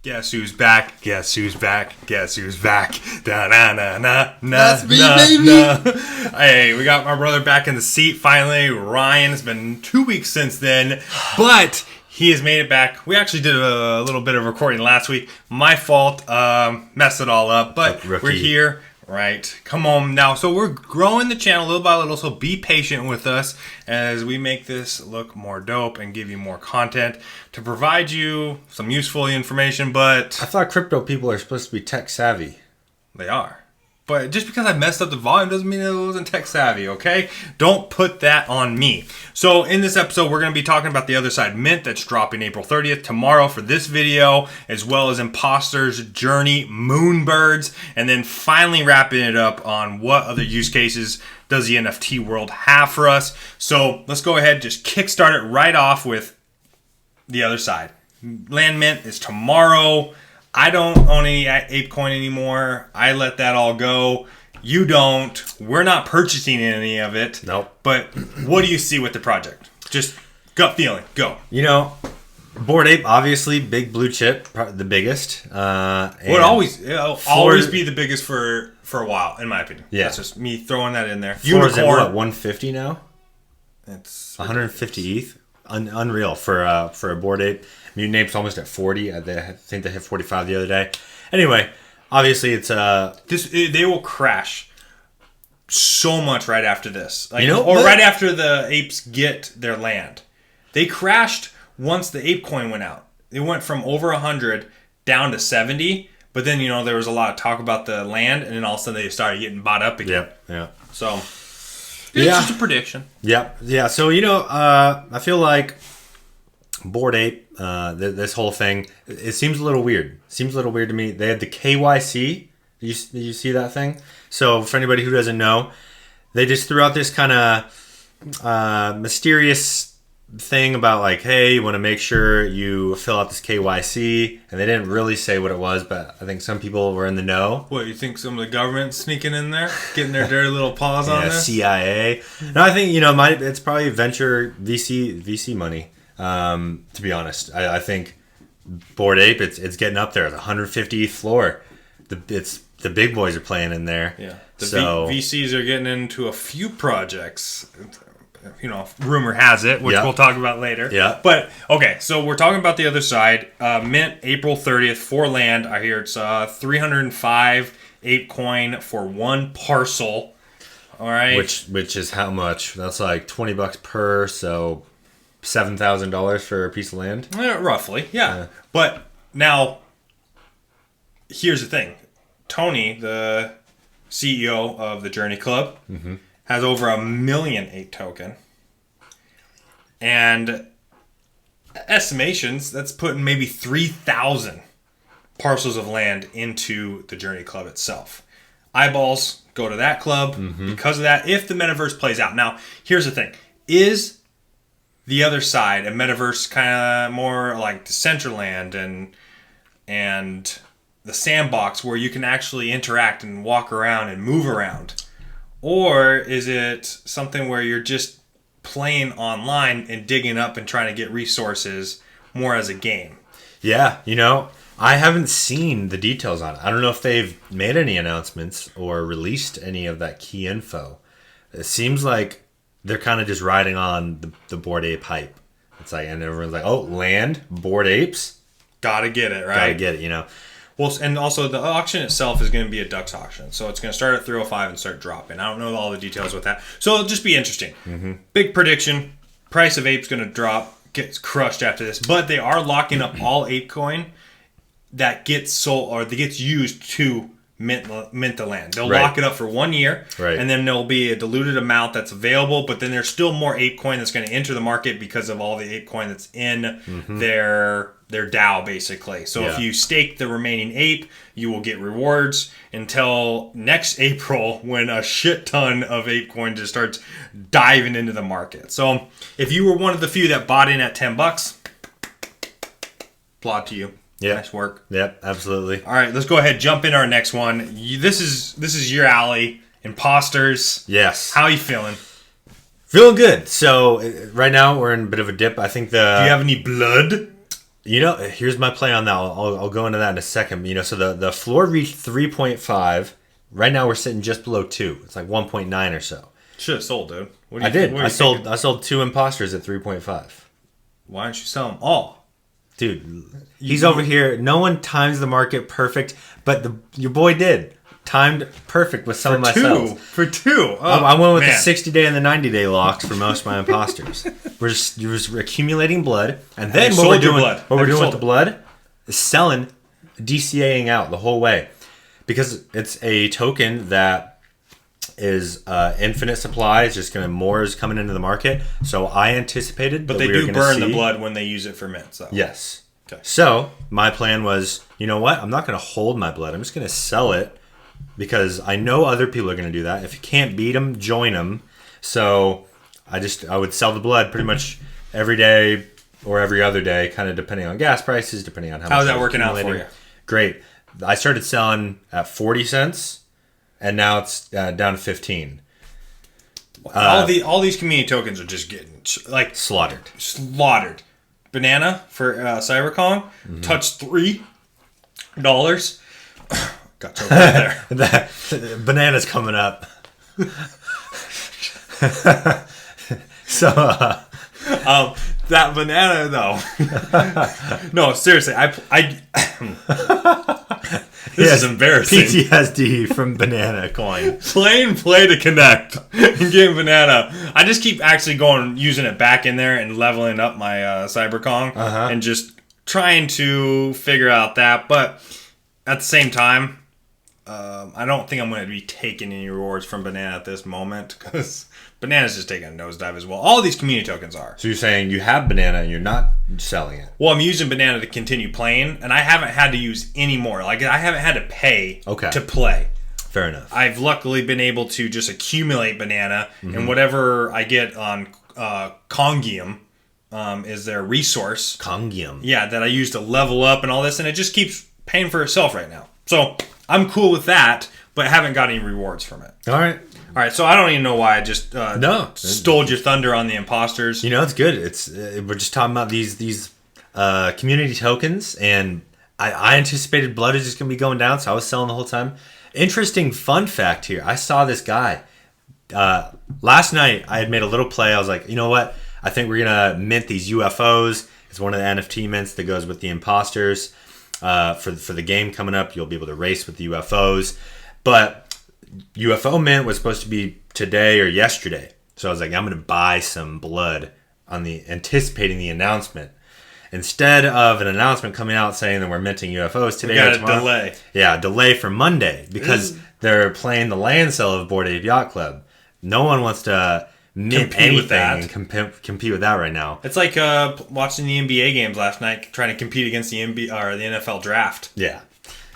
Guess who's back? Guess who's back? Guess who's back? Da na na na na. That's me, baby. Hey, we got my brother back in the seat finally. Ryan, it's been 2 weeks since then, but he has made it back. We actually did a little bit of recording last week. My fault. Messed it all up, but we're here. Right. Come on now. So we're growing the channel little by little, so be patient with us as we make this look more dope and give you more content to provide you some useful information, but I thought crypto people are supposed to be tech savvy. They are. But just because I messed up the volume doesn't mean it wasn't tech savvy, okay? Don't put that on me. So in this episode, we're going to be talking about the other side mint that's dropping April 30th tomorrow for this video, as well as Imposters, Journey, Moonbirds, and then finally wrapping it up on what other use cases does the NFT world have for us. So let's go ahead and just kickstart it right off with the other side. Landmint is tomorrow. I don't own any ApeCoin anymore. I let that all go. You don't. We're not purchasing any of it. Nope. But what do you see with the project? Just gut feeling. Go. You know, Bored Ape, obviously, big blue chip, the biggest. It'll always be the biggest for a while, in my opinion. Yeah. That's just me throwing that in there. Unicorn. Is it, what, 150 now? It's 150 ETH. Unreal for a Bored Ape. Mutant Ape's almost at 40. I think they hit 45 the other day. Anyway, obviously it's they will crash so much right after this. Like, right after the apes get their land. They crashed once the ApeCoin went out. It went from over 100 down to 70, but then there was a lot of talk about the land, and then all of a sudden they started getting bought up again. Yeah. So it's just a prediction. Yeah. So I feel like Bored Ape, this whole thing, it seems a little weird. Seems a little weird to me. They had the KYC. Did you see that thing? So for anybody who doesn't know, they just threw out this kind of mysterious thing about like, hey, you want to make sure you fill out this KYC, and they didn't really say what it was, but I think some people were in the know. What, you think some of the government sneaking in there, getting their dirty little paws on this? CIA. No, I think it's probably venture VC money. To be honest, I think Bored Ape, it's getting up there. The 150 floor. It's the big boys are playing in there. Yeah. VCs are getting into a few projects. Rumor has it, which we'll talk about later. Yeah. But okay, so we're talking about the other side. Mint April 30th for land. I hear it's 305 ApeCoin for one parcel. All right. Which is how much? That's like $20 per. So $7,000 for a piece of land? Roughly, yeah. But now, here's the thing. Tony, the CEO of the Journey Club, has over 1 million Ape token. And estimations, that's putting maybe 3,000 parcels of land into the Journey Club itself. Eyeballs go to that club because of that, if the Metaverse plays out. Now, here's the thing. Is the other side, a Metaverse, kind of more like Decentralized and the sandbox where you can actually interact and walk around and move around? Or is it something where you're just playing online and digging up and trying to get resources more as a game? Yeah, I haven't seen the details on it. I don't know if they've made any announcements or released any of that key info. It seems like they're kind of just riding on the Bored Ape hype. It's like, and everyone's like, oh, land, Bored Apes? Gotta get it, right? Gotta get it, Well, and also the auction itself is going to be a Dux auction. So it's going to start at 305 and start dropping. I don't know all the details with that. So it'll just be interesting. Big prediction. Price of Ape's going to drop. Gets crushed after this. But they are locking up all ApeCoin that gets sold or that gets used to mint the land. They'll lock it up for 1 year, and then there'll be a diluted amount that's available, but then there's still more ApeCoin that's going to enter the market because of all the ApeCoin that's in their DAO, basically. So if you stake the remaining ape, you will get rewards until next April when a shit ton of ApeCoin just starts diving into the market. So if you were one of the few that bought in at $10, applaud to you. Yeah. Nice work. Yep, absolutely. All right, let's go ahead. Jump in our next one. This is your alley. Imposters. Yes. How are you feeling? Feeling good. So right now we're in a bit of a dip. I think Do you have any blood? Here's my play on that. I'll go into that in a second. So the floor reached 3.5. Right now we're sitting just below 2. It's like 1.9 or so. Should have sold, dude. I did. I sold 2 imposters at 3.5. Why don't you sell them all? Dude, he's over here. No one times the market perfect, but your boy did. Timed perfect with some of my sells. For 2. Oh, I went with the 60-day and the 90-day locks for most of my imposters. We're just accumulating blood, and then what we're doing with the blood is selling, DCAing out the whole way, because it's a token that is infinite supply. It's just more is coming into the market. So I anticipated, but they do burn the blood when they use it for mints, though. Yes. Okay. So my plan was, you know what? I'm not going to hold my blood. I'm just going to sell it. Because I know other people are going to do that. If you can't beat them, join them. So I would sell the blood pretty much every day or every other day, kind of depending on gas prices, depending on how much. How's that working out for you? Great. I started selling at 40 cents, and now it's down to 15. All these community tokens are just getting slaughtered. Banana for CyberKong touched $3. Got choked right there. Banana's coming up. So, that banana though. No, seriously, this is embarrassing. PTSD from banana coin. Playing play to connect and getting banana. I just keep actually using it back in there and leveling up my CyberKong and just trying to figure out that. But at the same time, I don't think I'm going to be taking any rewards from Banana at this moment because Banana's just taking a nosedive as well. All these community tokens are. So you're saying you have Banana and you're not selling it? Well, I'm using Banana to continue playing, and I haven't had to use any more. Like, I haven't had to pay to play. Fair enough. I've luckily been able to just accumulate Banana, and whatever I get on Kongium is their resource. Kongium? Yeah, that I use to level up and all this, and it just keeps paying for itself right now. So I'm cool with that, but haven't got any rewards from it. All right. So I don't even know why I just stole your thunder on the imposters. It's good. We're just talking about these community tokens, and I anticipated blood is just going to be going down, so I was selling the whole time. Interesting fun fact here. I saw this guy. Last night, I had made a little play. I was like, you know what? I think we're going to mint these UFOs. It's one of the NFT mints that goes with the imposters. For the game coming up, you'll be able to race with the UFOs. But UFO mint was supposed to be today or yesterday. So I was like, I'm going to buy some blood anticipating the announcement. Instead of an announcement coming out saying that we're minting UFOs today or tomorrow. Delay. Yeah, delay for Monday because they're playing the land sale of Bored Ape Yacht Club. No one wants to mint anything and compete with that right now. It's like watching the NBA games last night, trying to compete against the the NFL draft. Yeah,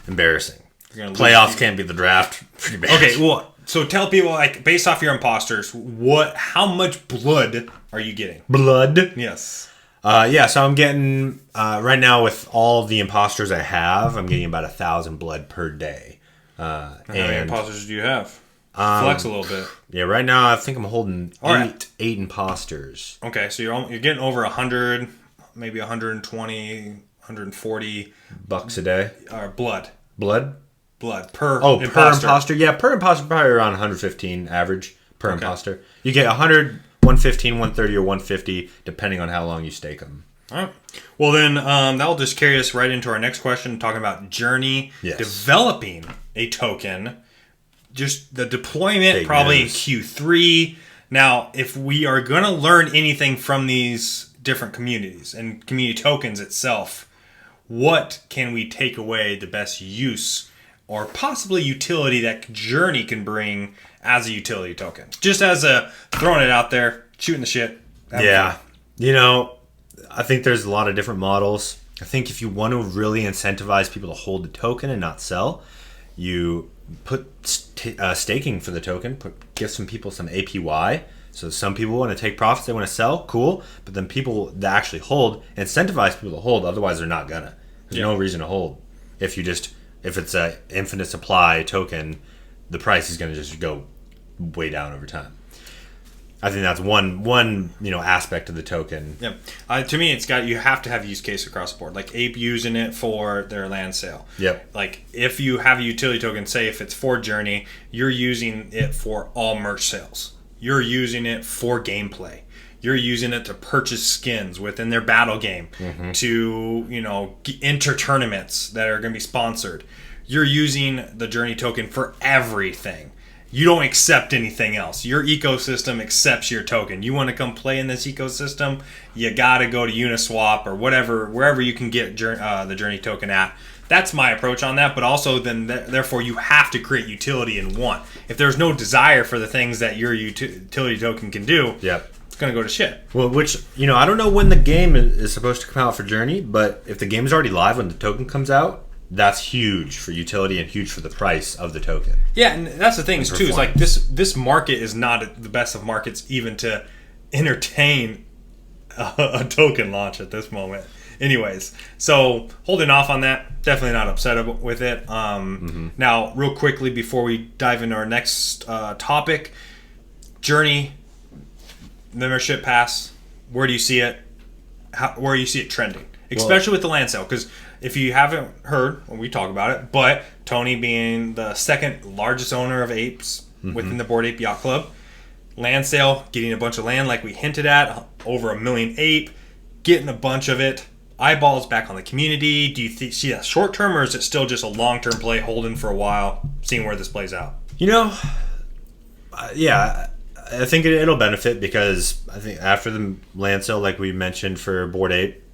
embarrassing. Playoffs can't be the draft. Pretty bad. Okay, well, so tell people, like, based off your imposters, how much blood are you getting? Blood? Yes. So I'm getting right now with all the imposters I have, I'm getting about 1,000 blood per day. How many imposters do you have? Flex a little bit. Yeah, right now I think I'm holding eight imposters. Okay, so you're getting over 100, maybe 120, 140 bucks a day. Blood per imposter. Per imposter. Yeah, per imposter probably around 115 average per imposter. You get 100, 115, 130, or 150 depending on how long you stake them. All right. Well, then that will just carry us right into our next question, talking about Journey developing a token. Just the deployment probably in Q3. Now, if we are going to learn anything from these different communities and community tokens itself, what can we take away the best use or possibly utility that Journey can bring as a utility token? Just as throwing it out there, shooting the shit. Yeah. I think there's a lot of different models. I think if you want to really incentivize people to hold the token and not sell, you put staking for the token, give some people some APY. So some people want to take profits, they want to sell, cool. But then people that actually hold, incentivize people to hold. Otherwise, they're not gonna. There's no reason to hold. If it's a infinite supply token, the price is gonna just go way down over time. I think that's one aspect of the token. Yep. To me, you have to have use case across the board. Like Ape using it for their land sale. Yep. Like if you have a utility token, say if it's for Journey, you're using it for all merch sales. You're using it for gameplay. You're using it to purchase skins within their battle game, to enter tournaments that are going to be sponsored. You're using the Journey token for everything. You don't accept anything else. Your ecosystem accepts your token. You want to come play in this ecosystem, you got to go to Uniswap or wherever you can get the Journey token at. That's my approach on that, but also then therefore you have to create utility in one. If there's no desire for the things that your utility token can do, it's going to go to shit. Well, which, I don't know when the game is supposed to come out for Journey, but if the game is already live when the token comes out, that's huge for utility and huge for the price of the token. Yeah, and that's the thing too. Is like this market is not the best of markets even to entertain a token launch at this moment. Anyways, so holding off on that. Definitely not upset with it. Now, real quickly before we dive into our next topic, Journey membership pass. Where do you see it? Where do you see it trending? Especially with the land sale, because if you haven't heard, when we talk about it, but Tony being the second largest owner of apes within the Bored Ape Yacht Club, land sale, getting a bunch of land like we hinted at, over 1 million ape, getting a bunch of it, eyeballs back on the community. Do you see that short term, or is it still just a long term play, holding for a while, seeing where this plays out? Yeah, I think it'll benefit, because I think after the land sale, like we mentioned for Bored Ape,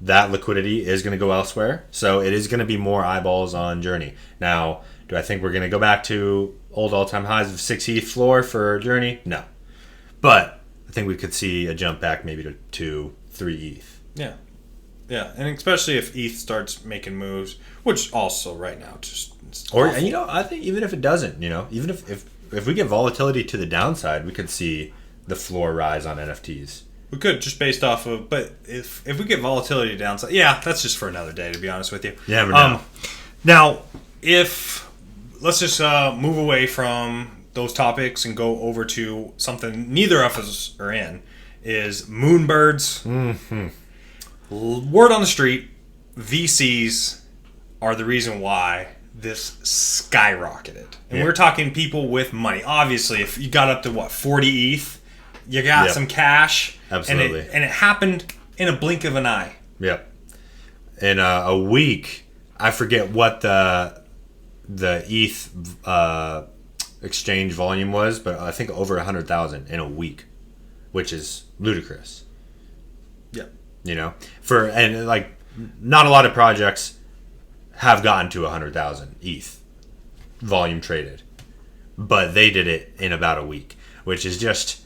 that liquidity is going to go elsewhere. So it is going to be more eyeballs on Journey. Now, do I think we're going to go back to old all-time highs of 6 ETH floor for Journey? No. But I think we could see a jump back maybe to 2, 3 ETH. Yeah. Yeah, and especially if ETH starts making moves, which also right now just... Or, I think even if it doesn't, even if we get volatility to the downside, we could see the floor rise on NFTs. We could, just based off of, but if we get volatility downside, that's just for another day, to be honest with you. Yeah, but now, let's just move away from those topics and go over to something neither of us are in, is Moonbirds. Word on the street, VCs are the reason why this skyrocketed. And we're talking people with money. Obviously, if you got up to, 40 ETH, you got some cash. Absolutely. And it happened in a blink of an eye. Yep. In a week, I forget what the ETH exchange volume was, but I think over 100,000 in a week, which is ludicrous. Yep. Not a lot of projects have gotten to 100,000 ETH volume traded, but they did it in about a week, which is just,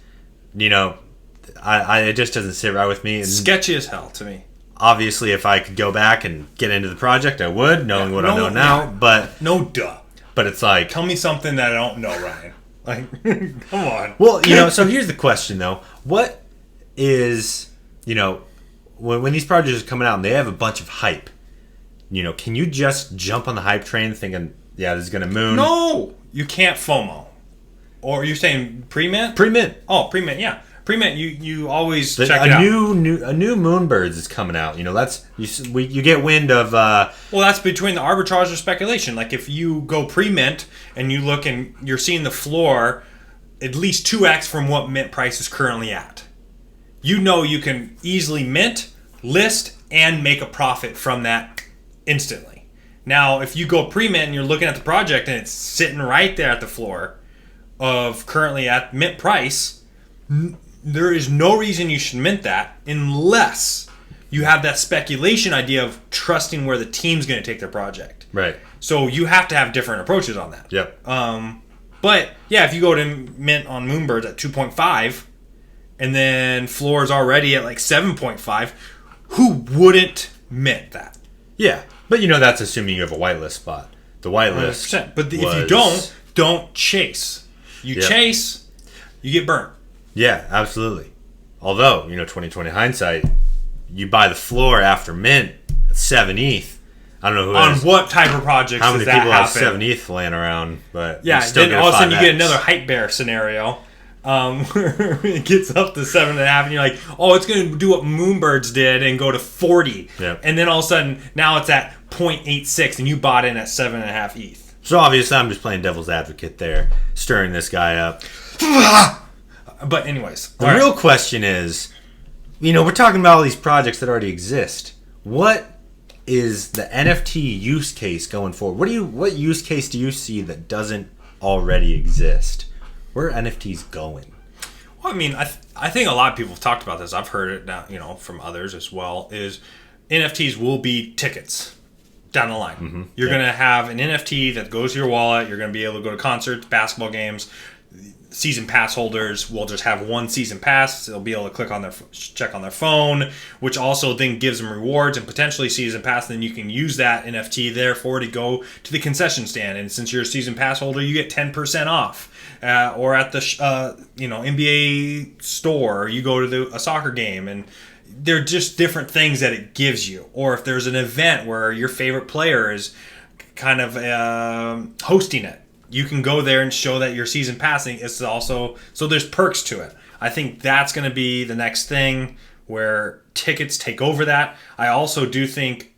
it just doesn't sit right with me. And sketchy as hell to me. Obviously, if I could go back and get into the project, I would, knowing what I know now. But no duh. But it's like, tell me something that I don't know, Ryan. Come on. Well, so here's the question though: what is, when these projects are coming out and they have a bunch of hype, can you just jump on the hype train thinking, this is gonna moon? No, you can't FOMO. Or you're saying pre-mint? Pre-mint. Oh, pre-mint, yeah. Pre-mint, you always check it out. A new Moonbirds is coming out. You get wind of. Well, that's between the arbitrage or speculation. Like if you go pre-mint and you look and you're seeing the floor at least 2x from what mint price is currently at. You can easily mint, list, and make a profit from that instantly. Now, if you go pre-mint and you're looking at the project and it's sitting right there at the floor of currently at mint price, there is no reason you should mint that unless you have that speculation idea of trusting where the team's going to take their project. Right. So you have to have different approaches on that. Yep. But yeah, if you go to mint on Moonbirds at 2.5 and then floor is already at like 7.5, who wouldn't mint that? Yeah. But that's assuming you have a whitelist spot. The whitelist. 100%. But if you don't chase. You chase, you get burnt. Yeah, absolutely. Although, 2020 hindsight, you buy the floor after mint at 7 ETH. I don't know who on what type of projects how does many that people happen? have 7 ETH laying around, but then all of a sudden you get another hype bear scenario where it gets up to 7.5, and you're like, oh, it's going to do what Moonbirds did and go to 40. Yep. And then all of a sudden, now it's at 0.86, and you bought in at 7.5 ETH. So obviously, I'm just playing devil's advocate there, stirring this guy up. But anyways, The real question is, we're talking about all these projects that already exist. What is the NFT use case going forward? What use case do you see that doesn't already exist? Where are NFTs going? Well, I mean, I think a lot of people have talked about this. I've heard it now, from others as well. Is NFTs will be tickets down the line. Mm-hmm. You're going to have an NFT that goes to your wallet. You're going to be able to go to concerts, basketball games. Season pass holders will just have one season pass. They'll be able to check on their phone, which also then gives them rewards and potentially season pass. Then you can use that NFT therefore to go to the concession stand. And since you're a season pass holder, you get 10% off. Or at the NBA store, or you go to a soccer game, and they're just different things that it gives you. Or if there's an event where your favorite player is kind of hosting it, you can go there and show that you're season passing. It's also, so there's perks to it. I think that's going to be the next thing where tickets take over that. I also do think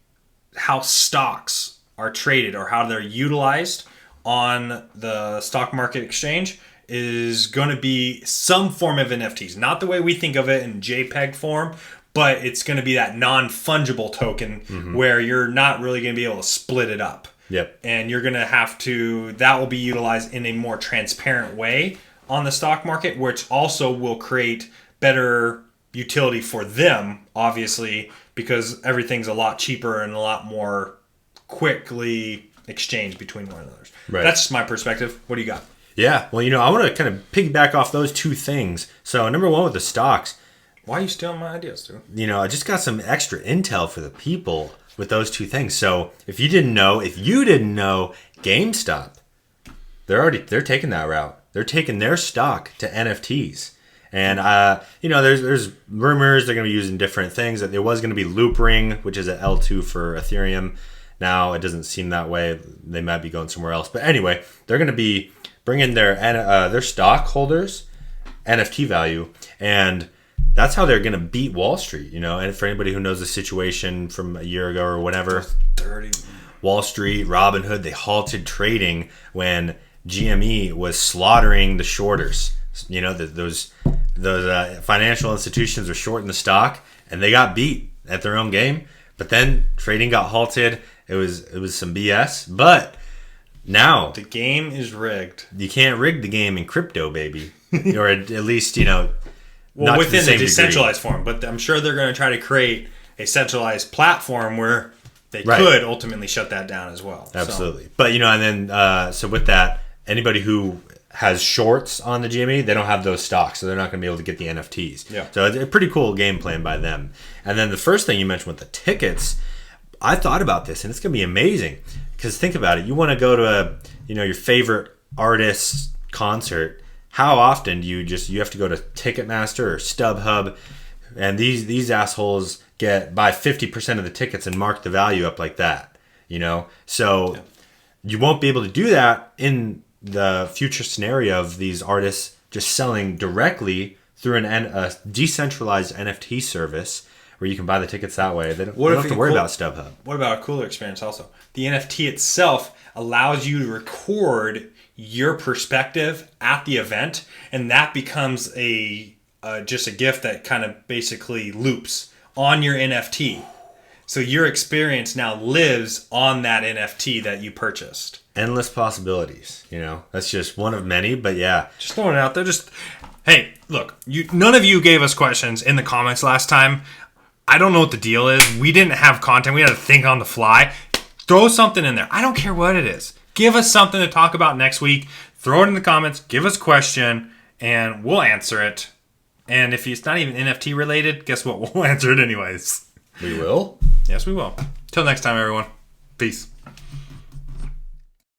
how stocks are traded or how they're utilized on the stock market exchange is going to be some form of NFTs. Not the way we think of it in JPEG form, but it's going to be that non-fungible token where you're not really going to be able to split it up. Yep. And you're going to that will be utilized in a more transparent way on the stock market, which also will create better utility for them, obviously, because everything's a lot cheaper and a lot more quickly exchanged between one another. Right. That's just my perspective. What do you got? Yeah. Well, I want to kind of piggyback off those two things. So, number one with the stocks. Why are you stealing my ideas, dude? I just got some extra intel for the people with those two things. So if you didn't know, GameStop, they're taking that route. They're taking their stock to NFTs. And there's rumors they're going to be using different things. That there was going to be Loop Ring, which is an L2 for Ethereum. Now it doesn't seem that way. They might be going somewhere else. But anyway, they're going to be bringing their stockholders NFT value, and that's how they're going to beat Wall Street, And for anybody who knows the situation from a year ago or whatever, Wall Street, Robinhood, they halted trading when GME was slaughtering the shorters. Those financial institutions were shorting the stock, and they got beat at their own game. But then trading got halted. It was some BS. But now the game is rigged. You can't rig the game in crypto, baby, or at least Well, within the decentralized form, but I'm sure they're going to try to create a centralized platform where they could ultimately shut that down as well. Absolutely. So. But, and then, so with that, anybody who has shorts on the GME, they don't have those stocks, so they're not going to be able to get the NFTs. Yeah. So it's a pretty cool game plan by them. And then the first thing you mentioned with the tickets, I thought about this, and it's going to be amazing. Because think about it. You want to go to your favorite artist's concert. How often do you have to go to Ticketmaster or StubHub, and these assholes buy 50% of the tickets and mark the value up like that, So you won't be able to do that in the future scenario of these artists just selling directly through a decentralized NFT service where you can buy the tickets that way. They don't have to worry about StubHub. What about a cooler experience also? The NFT itself allows you to record your perspective at the event, and that becomes just a gift that kind of basically loops on your NFT. So your experience now lives on that NFT that you purchased. Endless possibilities, That's just one of many, but yeah. Just throwing it out there. Hey, look, none of you gave us questions in the comments last time. I don't know what the deal is. We didn't have content. We had to think on the fly. Throw something in there. I don't care what it is. Give us something to talk about next week. Throw it in the comments. Give us a question, and we'll answer it. And if it's not even NFT related, guess what? We'll answer it anyways. We will? Yes, we will. Till next time, everyone. Peace.